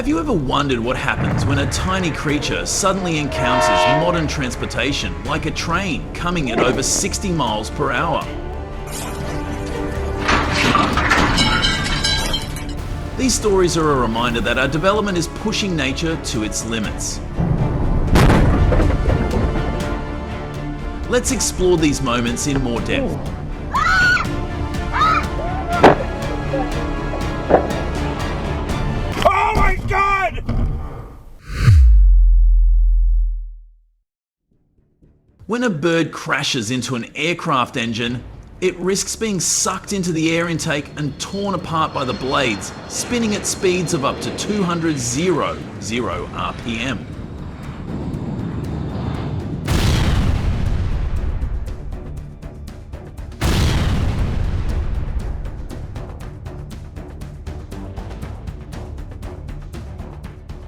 Have you ever wondered what happens when a tiny creature suddenly encounters modern transportation like a train coming at over 60 miles per hour? These stories are a reminder that our development is pushing nature to its limits. Let's explore these moments in more depth. Oh my God! When a bird crashes into an aircraft engine, it risks being sucked into the air intake and torn apart by the blades, spinning at speeds of up to 200 RPM.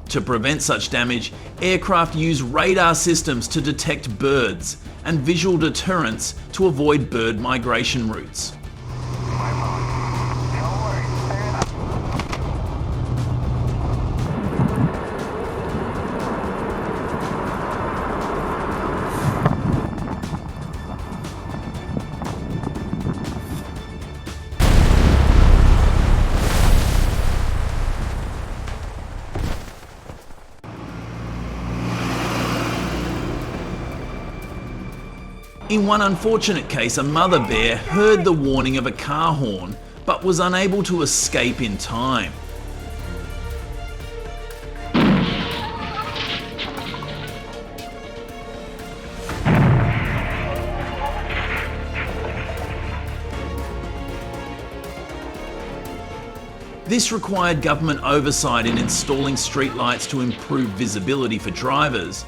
To prevent such damage, aircraft use radar systems to detect birds and visual deterrents to avoid bird migration routes. In one unfortunate case, a mother bear heard the warning of a car horn, but was unable to escape in time. This required government oversight in installing streetlights to improve visibility for drivers.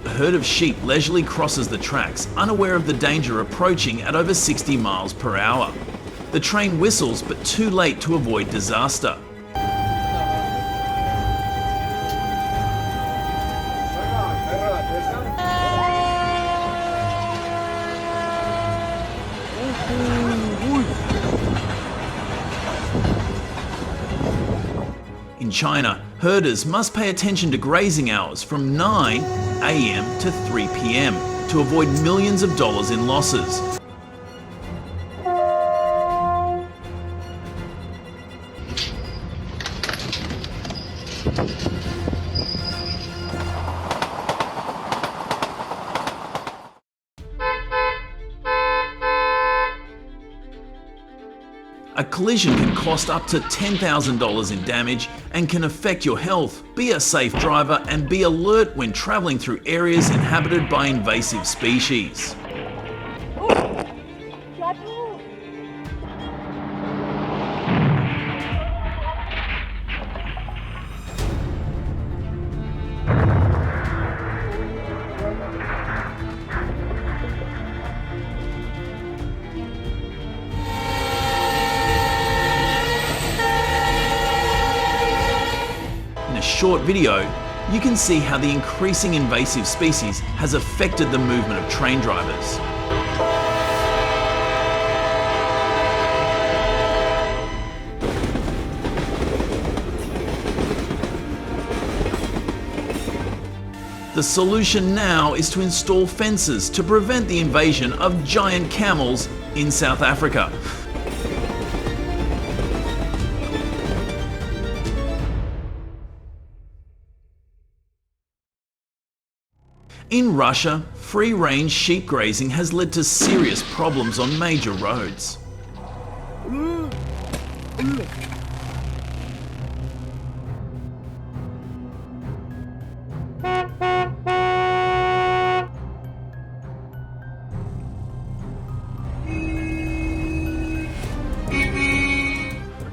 A herd of sheep leisurely crosses the tracks, unaware of the danger approaching at over 60 miles per hour. The train whistles, but too late to avoid disaster. In China, herders must pay attention to grazing hours from 9 AM to 3 PM to avoid millions of dollars in losses. A collision can cost up to $10,000 in damage and can affect your health. Be a safe driver and be alert when traveling through areas inhabited by invasive species. Short video, you can see how the increasing invasive species has affected the movement of train drivers. The solution now is to install fences to prevent the invasion of giant camels in South Africa. In Russia, free-range sheep grazing has led to serious problems on major roads.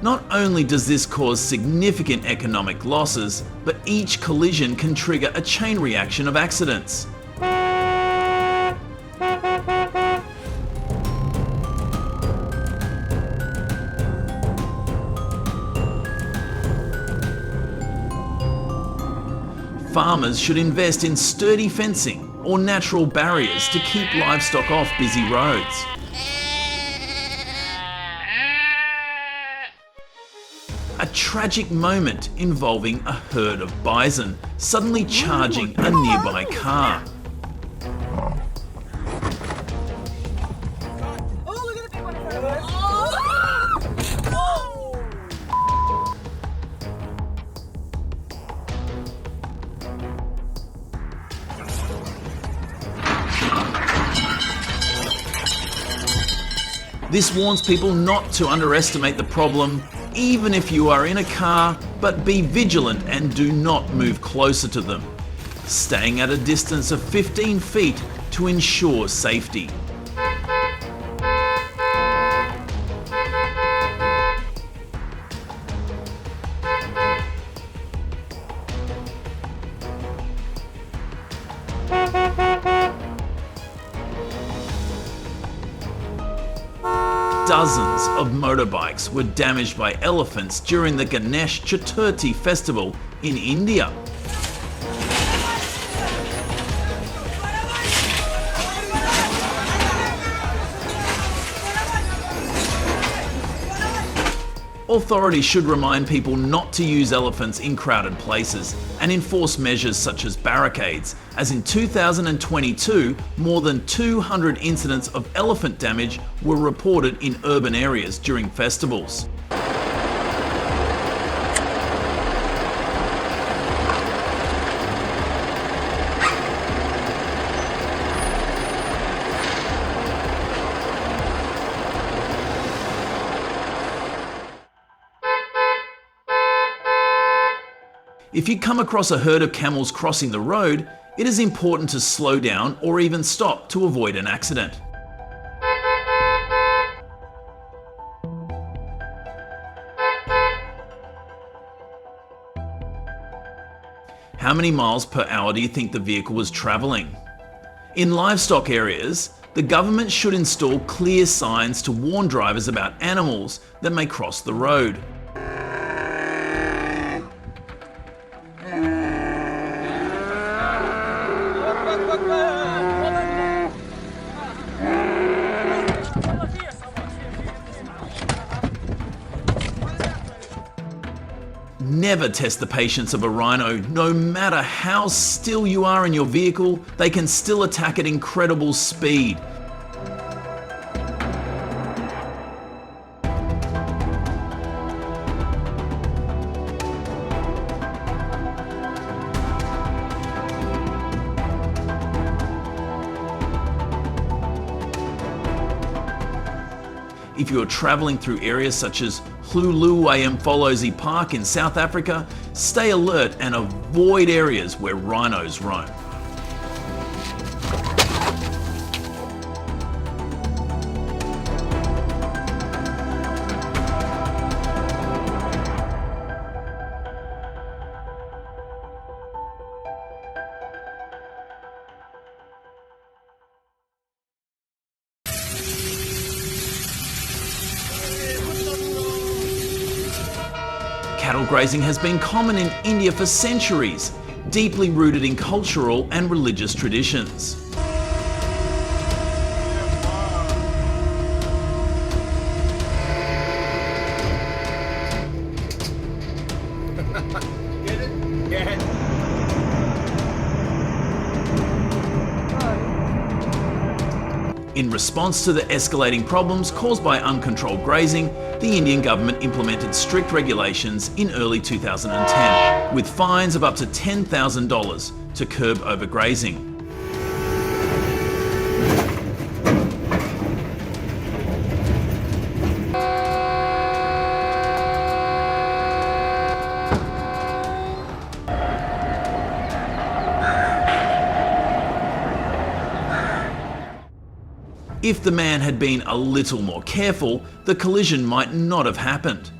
Not only does this cause significant economic losses, but each collision can trigger a chain reaction of accidents. Farmers should invest in sturdy fencing or natural barriers to keep livestock off busy roads. A tragic moment involving a herd of bison suddenly charging a nearby car. This warns people not to underestimate the problem, even if you are in a car, but be vigilant and do not move closer to them, staying at a distance of 15 feet to ensure safety. Dozens of motorbikes were damaged by elephants during the Ganesh Chaturthi festival in India. Authorities should remind people not to use elephants in crowded places and enforce measures such as barricades, as in 2022, more than 200 incidents of elephant damage were reported in urban areas during festivals. If you come across a herd of camels crossing the road, it is important to slow down or even stop to avoid an accident. How many miles per hour do you think the vehicle was travelling? In livestock areas, the government should install clear signs to warn drivers about animals that may cross the road. Never test the patience of a rhino. No matter how still you are in your vehicle, they can still attack at incredible speed. If you are travelling through areas such as Hluwayamfolozi Park in South Africa, stay alert and avoid areas where rhinos roam. Cattle grazing has been common in India for centuries, deeply rooted in cultural and religious traditions. In response to the escalating problems caused by uncontrolled grazing, the Indian government implemented strict regulations in early 2010, with fines of up to $10,000 to curb overgrazing. If the man had been a little more careful, the collision might not have happened.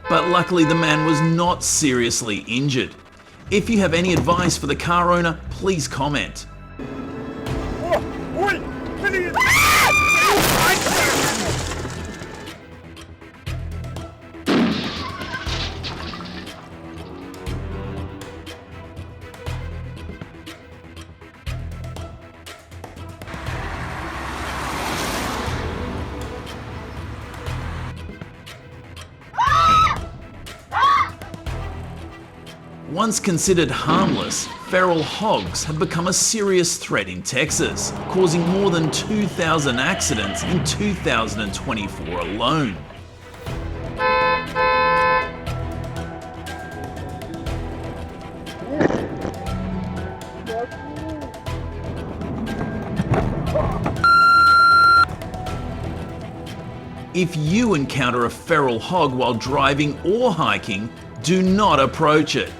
But luckily the man was not seriously injured. If you have any advice for the car owner, please comment. Once considered harmless, feral hogs have become a serious threat in Texas, causing more than 2,000 accidents in 2024 alone. If you encounter a feral hog while driving or hiking, do not approach it.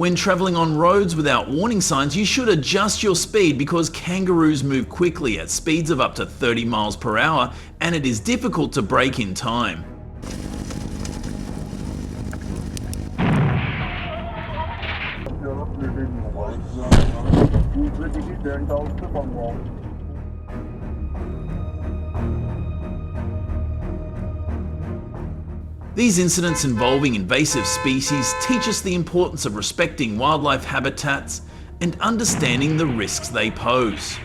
When travelling on roads without warning signs, you should adjust your speed because kangaroos move quickly at speeds of up to 30 miles per hour and it is difficult to brake in time. These incidents involving invasive species teach us the importance of respecting wildlife habitats and understanding the risks they pose.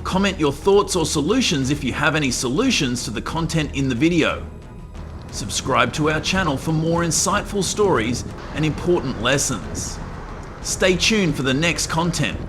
Comment your thoughts or solutions if you have any solutions to the content in the video. Subscribe to our channel for more insightful stories and important lessons. Stay tuned for the next content.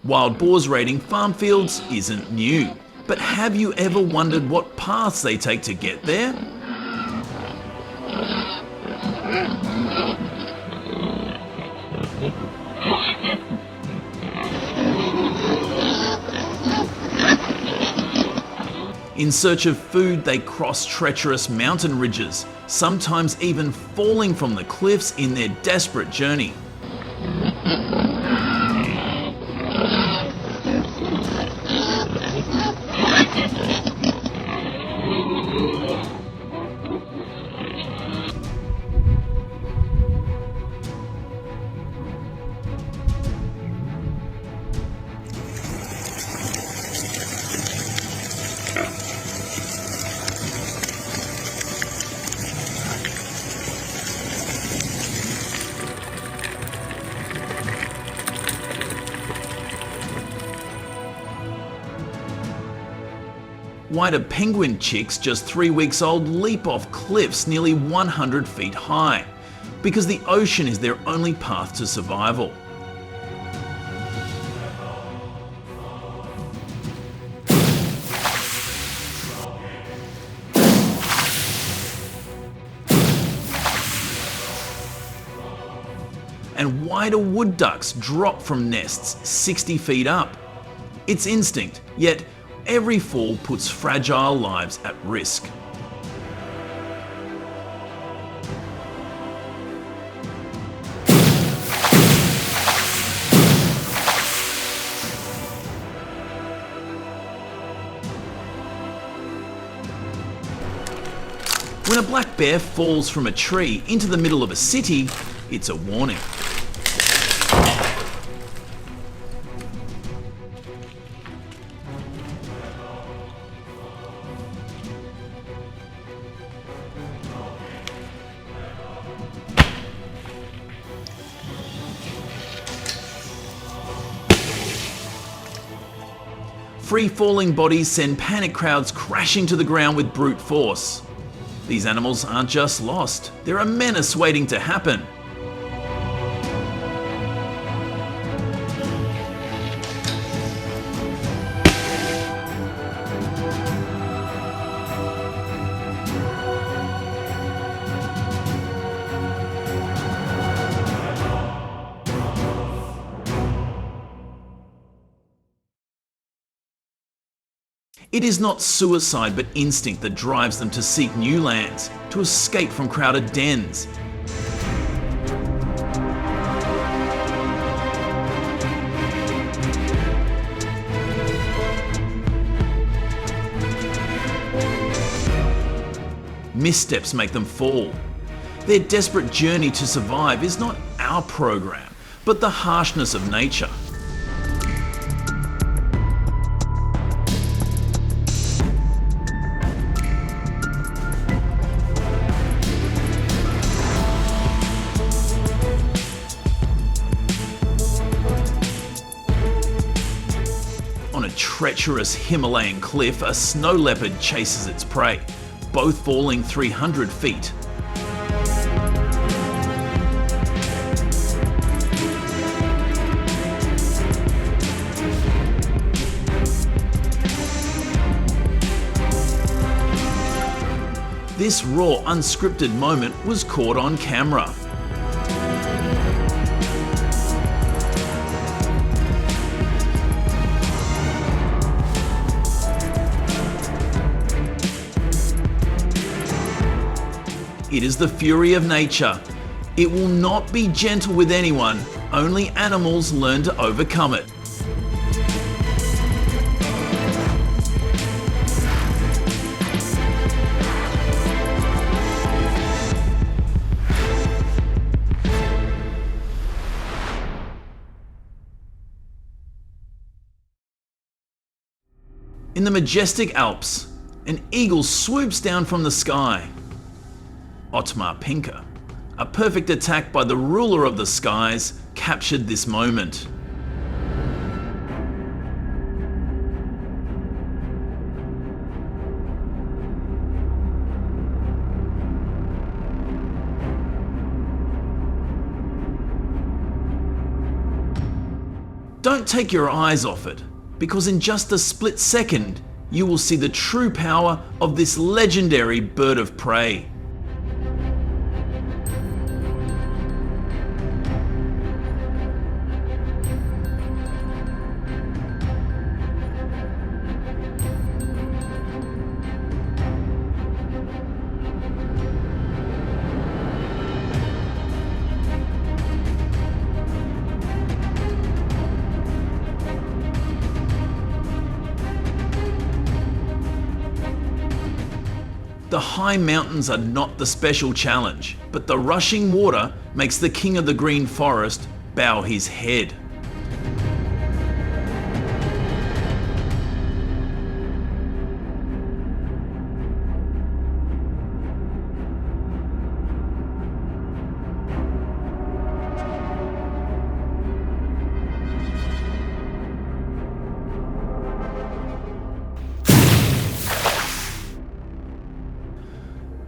Wild boars raiding farm fields isn't new, but have you ever wondered what paths they take to get there? In search of food, they cross treacherous mountain ridges, sometimes even falling from the cliffs in their desperate journey. White penguin chicks just 3 weeks old leap off cliffs nearly 100 feet high because the ocean is their only path to survival. And why do wood ducks drop from nests 60 feet up? It's instinct, yet every fall puts fragile lives at risk. When a black bear falls from a tree into the middle of a city, it's a warning. free-falling bodies send panic crowds crashing to the ground with brute force. These animals aren't just lost, they're a menace waiting to happen. It is not suicide but instinct that drives them to seek new lands, to escape from crowded dens. Missteps make them fall. Their desperate journey to survive is not our program, but the harshness of nature. On a treacherous Himalayan cliff, a snow leopard chases its prey, both falling 300 feet. This raw, unscripted moment was caught on camera. It is the fury of nature. It will not be gentle with anyone, only animals learn to overcome it. In the majestic Alps, an eagle swoops down from the sky. Otmar Pinker, a perfect attack by the ruler of the skies, captured this moment. Don't take your eyes off it, because in just a split second, you will see the true power of this legendary bird of prey. The high mountains are not the special challenge, but the rushing water makes the king of the green forest bow his head.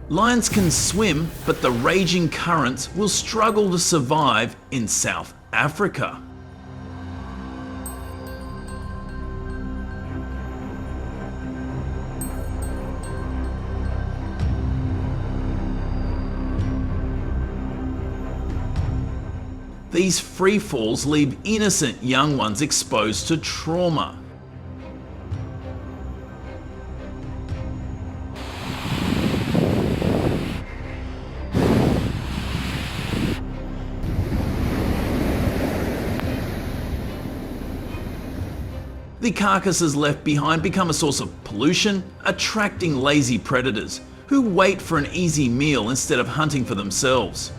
Lions can swim, but the raging currents will struggle to survive in South Africa. These free falls leave innocent young ones exposed to trauma. The carcasses left behind become a source of pollution, attracting lazy predators who wait for an easy meal instead of hunting for themselves.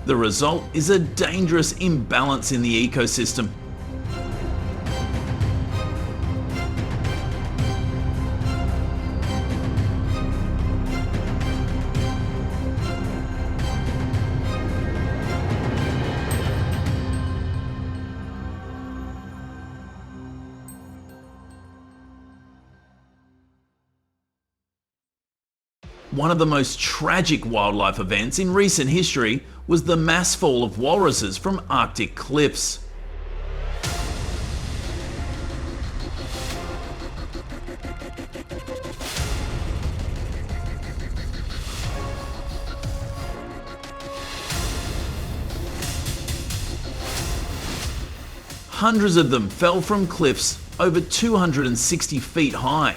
The result is a dangerous imbalance in the ecosystem. One of the most tragic wildlife events in recent history was the mass fall of walruses from Arctic cliffs. Hundreds of them fell from cliffs over 260 feet high.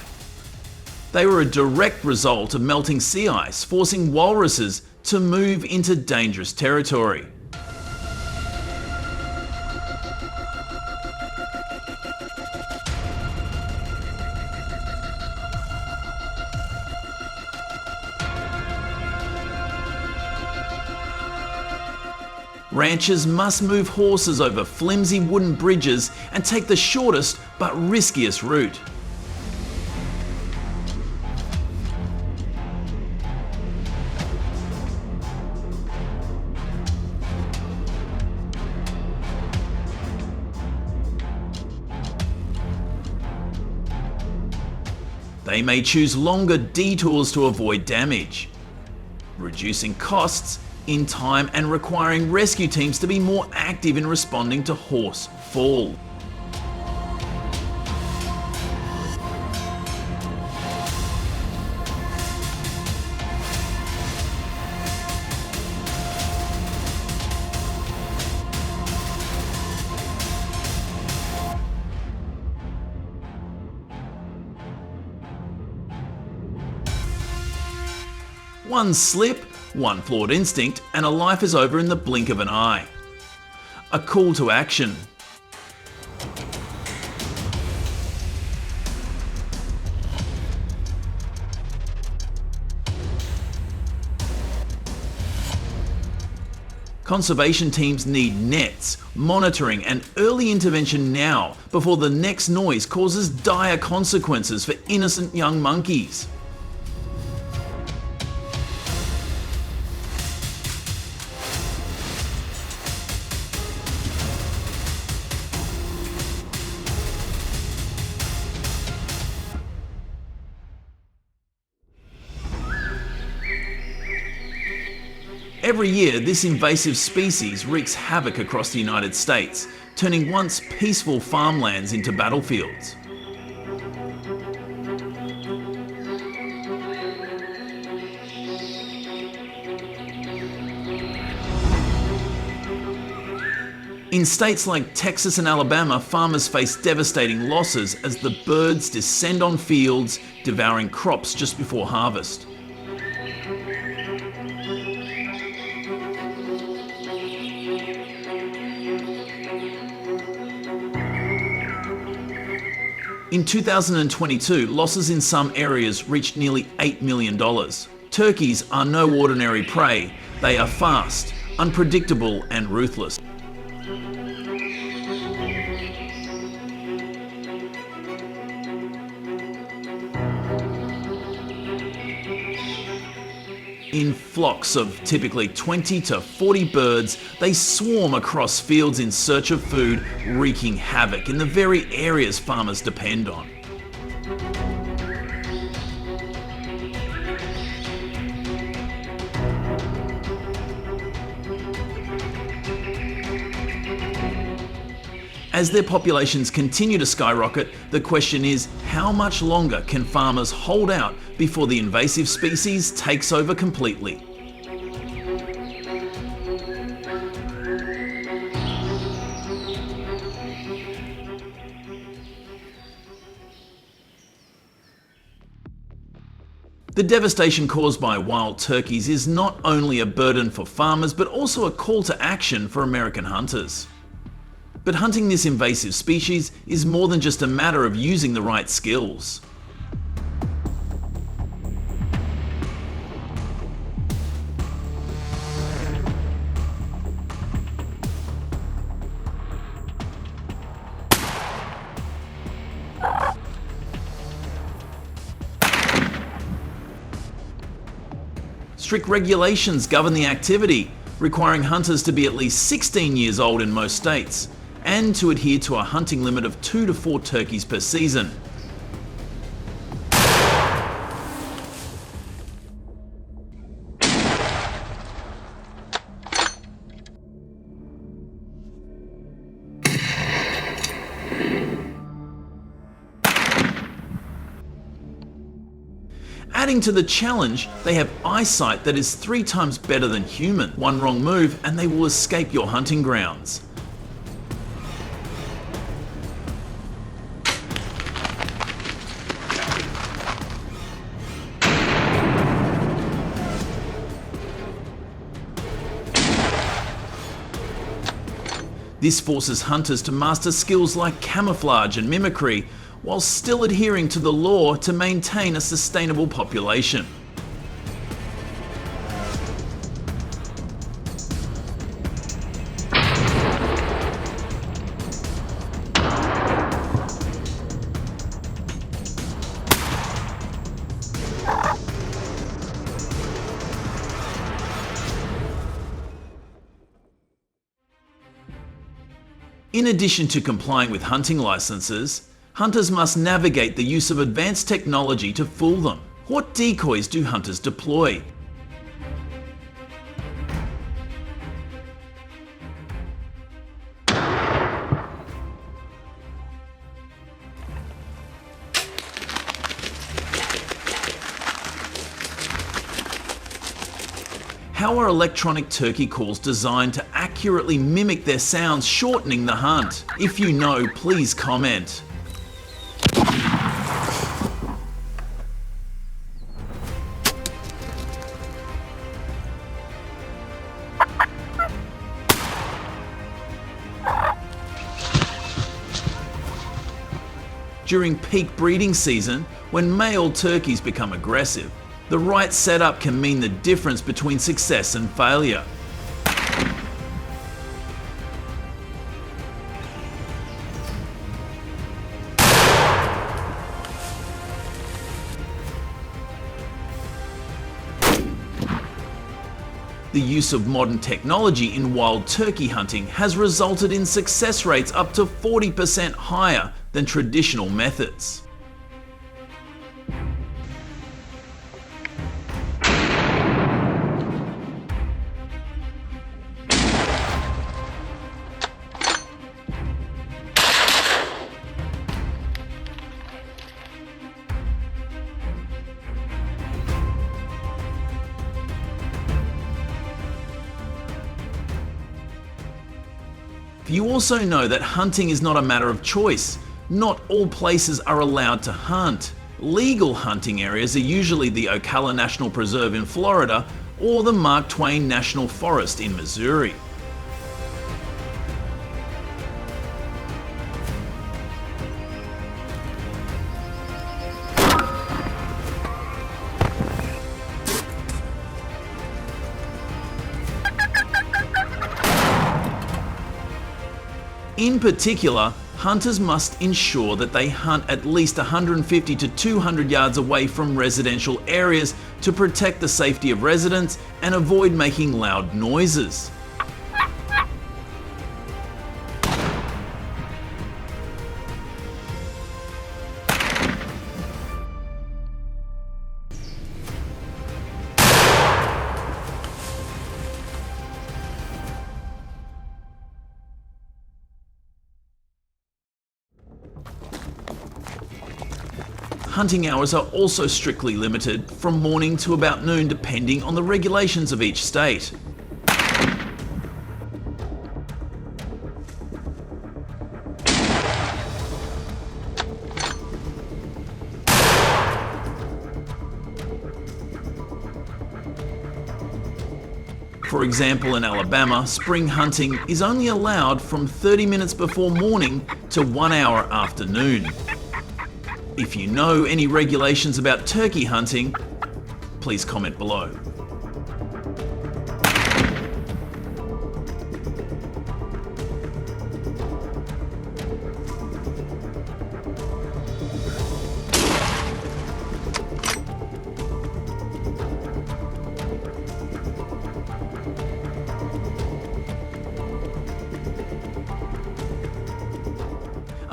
They were a direct result of melting sea ice, forcing walruses to move into dangerous territory. Ranchers must move horses over flimsy wooden bridges and take the shortest but riskiest route. They may choose longer detours to avoid damage, reducing costs in time and requiring rescue teams to be more active in responding to horse fall. One slip, one flawed instinct, and a life is over in the blink of an eye. A call to action. Conservation teams need nets, monitoring, and early intervention now before the next noise causes dire consequences for innocent young monkeys. Every year, this invasive species wreaks havoc across the United States, turning once peaceful farmlands into battlefields. In states like Texas and Alabama, farmers face devastating losses as the birds descend on fields, devouring crops just before harvest. In 2022, losses in some areas reached nearly $8 million. Turkeys are no ordinary prey. They are fast, unpredictable, and ruthless. In flocks of typically 20 to 40 birds, they swarm across fields in search of food, wreaking havoc in the very areas farmers depend on. As their populations continue to skyrocket, the question is, how much longer can farmers hold out before the invasive species takes over completely? The devastation caused by wild turkeys is not only a burden for farmers, but also a call to action for American hunters. But hunting this invasive species is more than just a matter of using the right skills. Strict regulations govern the activity, requiring hunters to be at least 16 years old in most states, and to adhere to a hunting limit of 2 to 4 turkeys per season. Adding to the challenge, they have eyesight that is 3 times better than human. One wrong move and they will escape your hunting grounds. This forces hunters to master skills like camouflage and mimicry, while still adhering to the law to maintain a sustainable population. In addition to complying with hunting licenses, hunters must navigate the use of advanced technology to fool them. What decoys do hunters deploy? How are electronic turkey calls designed to accurately mimic their sounds, shortening the hunt? If you know, please comment. During peak breeding season, when male turkeys become aggressive, the right setup can mean the difference between success and failure. The use of modern technology in wild turkey hunting has resulted in success rates up to 40% higher than traditional methods. You also know that hunting is not a matter of choice. Not all places are allowed to hunt. Legal hunting areas are usually the Ocala National Preserve in Florida or the Mark Twain National Forest in Missouri. In particular, hunters must ensure that they hunt at least 150 to 200 yards away from residential areas to protect the safety of residents and avoid making loud noises. Hunting hours are also strictly limited from morning to about noon depending on the regulations of each state. For example, in Alabama, spring hunting is only allowed from 30 minutes before morning to 1 hour after noon. If you know any regulations about turkey hunting, please comment below.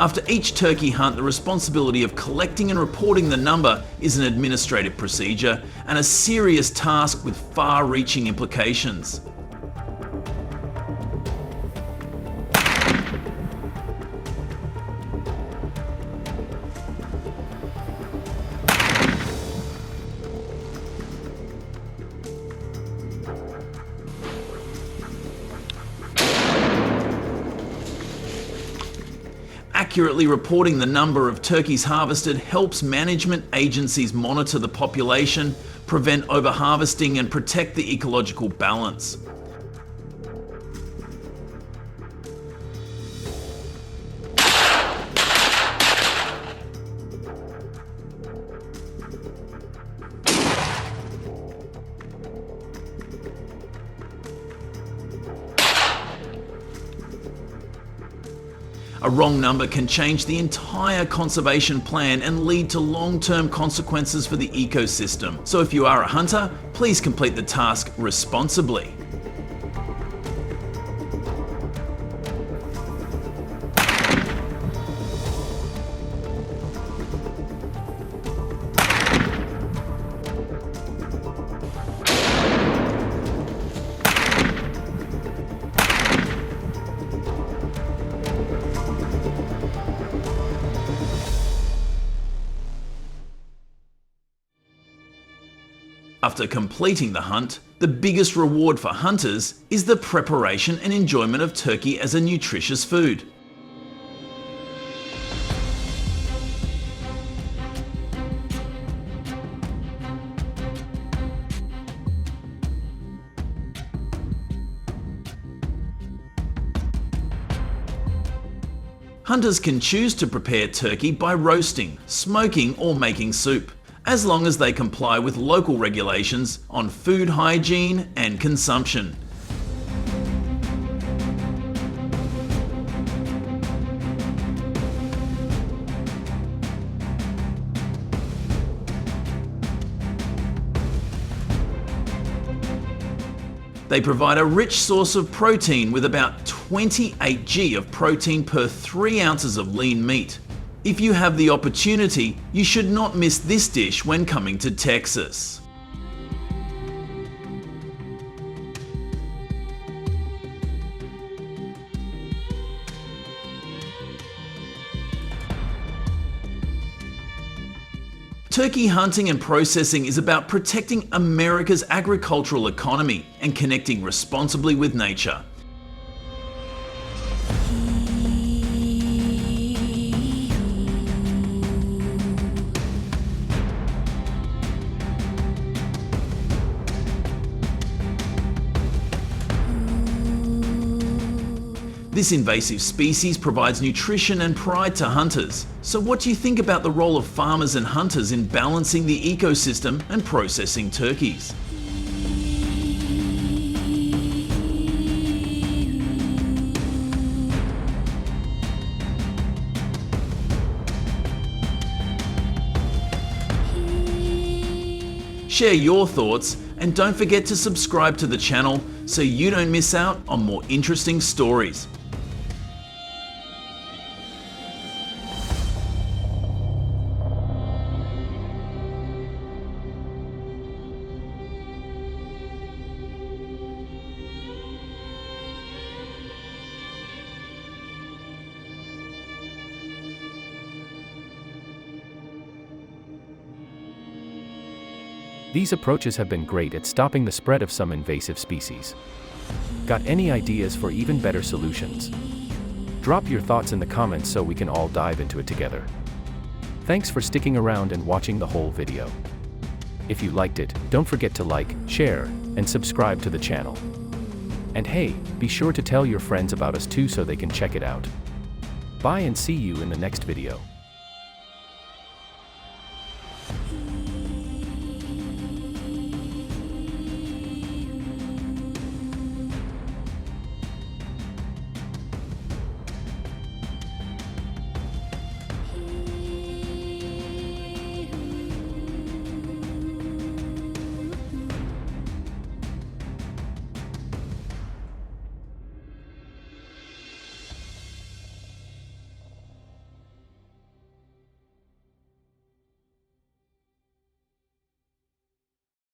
After each turkey hunt, the responsibility of collecting and reporting the number is an administrative procedure and a serious task with far-reaching implications. Accurately reporting the number of turkeys harvested helps management agencies monitor the population, prevent overharvesting, and protect the ecological balance. A wrong number can change the entire conservation plan and lead to long-term consequences for the ecosystem. So if you are a hunter, please complete the task responsibly. After completing the hunt, the biggest reward for hunters is the preparation and enjoyment of turkey as a nutritious food. Hunters can choose to prepare turkey by roasting, smoking, or making soup, as long as they comply with local regulations on food hygiene and consumption. They provide a rich source of protein with about 28 g of protein per 3 ounces of lean meat. If you have the opportunity, you should not miss this dish when coming to Texas. Turkey hunting and processing is about protecting America's agricultural economy and connecting responsibly with nature. This invasive species provides nutrition and pride to hunters. So what do you think about the role of farmers and hunters in balancing the ecosystem and processing turkeys? Share your thoughts and don't forget to subscribe to the channel so you don't miss out on more interesting stories. These approaches have been great at stopping the spread of some invasive species. Got any ideas for even better solutions? Drop your thoughts in the comments so we can all dive into it together. Thanks for sticking around and watching the whole video. If you liked it, don't forget to like, share, and subscribe to the channel. And hey, be sure to tell your friends about us too so they can check it out. Bye and see you in the next video.